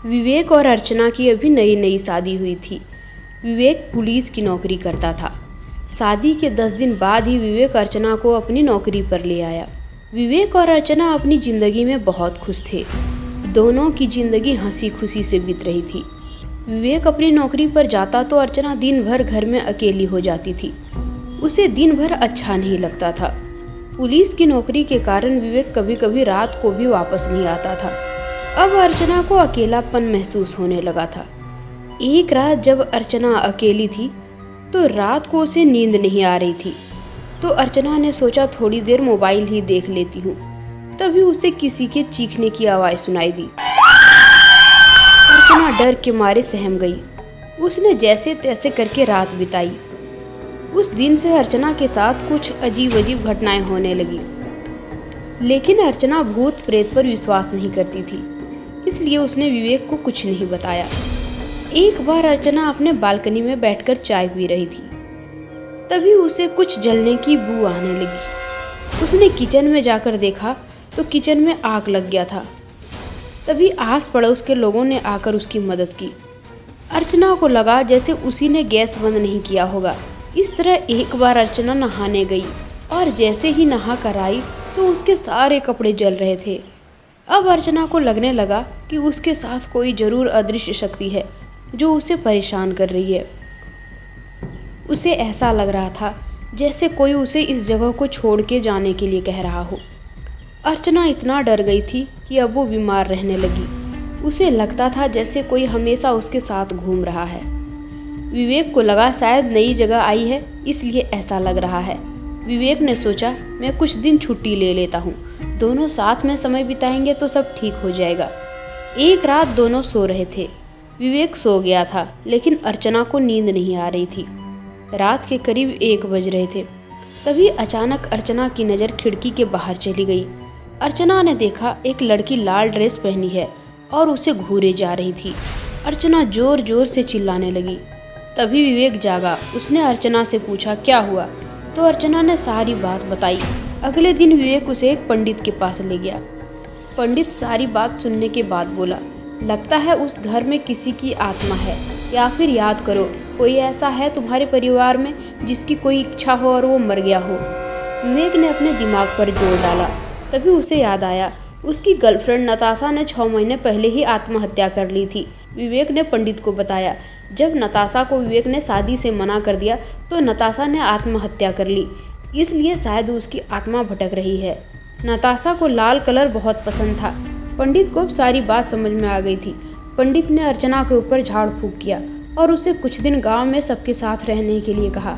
विवेक और अर्चना की अभी नई नई शादी हुई थी। विवेक पुलिस की नौकरी करता था। शादी के 10 दिन बाद ही विवेक अर्चना को अपनी नौकरी पर ले आया। विवेक और अर्चना अपनी ज़िंदगी में बहुत खुश थे। दोनों की ज़िंदगी हंसी खुशी से बीत रही थी। विवेक अपनी नौकरी पर जाता तो अर्चना दिन भर घर में अकेली हो जाती थी। उसे दिन भर अच्छा नहीं लगता था। पुलिस की नौकरी के कारण विवेक कभी कभी रात को भी वापस नहीं आता था। अब अर्चना को अकेलापन महसूस होने लगा था। एक रात जब अर्चना अकेली थी तो रात को उसे नींद नहीं आ रही थी, तो अर्चना ने सोचा थोड़ी देर मोबाइल ही देख लेती हूँ। तभी उसे किसी के चीखने की आवाज़ सुनाई दी। अर्चना डर के मारे सहम गई। उसने जैसे तैसे करके रात बिताई। उस दिन से अर्चना के साथ कुछ अजीब अजीब घटनाएं होने लगी। लेकिन अर्चना भूत प्रेत पर विश्वास नहीं करती थी, इसलिए उसने विवेक को कुछ नहीं बताया। एक बार अर्चना अपने बालकनी में बैठकर चाय पी रही थी। तभी उसे कुछ जलने की बू आने लगी। उसने किचन में जाकर देखा तो किचन में आग लग गया था। तभी आस पड़ोस के लोगों ने आकर उसकी मदद की। अर्चना को लगा जैसे उसी ने गैस बंद नहीं किया होगा। इस तरह एक बार अर्चना नहाने गई और जैसे ही नहा कर आई तो उसके सारे कपड़े जल रहे थे। अब अर्चना को लगने लगा कि उसके साथ कोई जरूर अदृश्य शक्ति है जो उसे परेशान कर रही है। उसे ऐसा लग रहा था जैसे कोई उसे इस जगह को छोड़ के जाने के लिए कह रहा हो। अर्चना इतना डर गई थी कि अब वो बीमार रहने लगी। उसे लगता था जैसे कोई हमेशा उसके साथ घूम रहा है। विवेक को लगा शायद नई जगह आई है इसलिए ऐसा लग रहा है। विवेक ने सोचा मैं कुछ दिन छुट्टी ले लेता हूँ, दोनों साथ में समय बिताएंगे तो सब ठीक हो जाएगा। एक रात दोनों सो रहे थे। विवेक सो गया था लेकिन अर्चना को नींद नहीं आ रही थी। रात के करीब 1 बज रहे थे। तभी अचानक अर्चना की नज़र खिड़की के बाहर चली गई। अर्चना ने देखा एक लड़की लाल ड्रेस पहनी है और उसे घूरे जा रही थी। अर्चना जोर जोर से चिल्लाने लगी। तभी विवेक जागा। उसने अर्चना से पूछा क्या हुआ, तो अर्चना ने सारी बात बताई। अगले दिन विवेक उसे एक पंडित के पास ले गया। पंडित सारी बात सुनने के बाद बोला, लगता है उस घर में किसी की आत्मा है, या फिर याद करो कोई ऐसा है तुम्हारे परिवार में जिसकी कोई इच्छा हो और वो मर गया हो। विवेक ने अपने दिमाग पर जोर डाला। तभी उसे याद आया उसकी गर्लफ्रेंड नताशा ने 6 महीने पहले ही आत्महत्या कर ली थी। विवेक ने पंडित को बताया। जब नताशा को विवेक ने शादी से मना कर दिया तो नताशा ने आत्महत्या कर ली, इसलिए शायद उसकी आत्मा भटक रही है। नताशा को लाल कलर बहुत पसंद था। पंडित को अब सारी बात समझ में आ गई थी। पंडित ने अर्चना के ऊपर झाड़ फूंक किया और उसे कुछ दिन गांव में सबके साथ रहने के लिए कहा।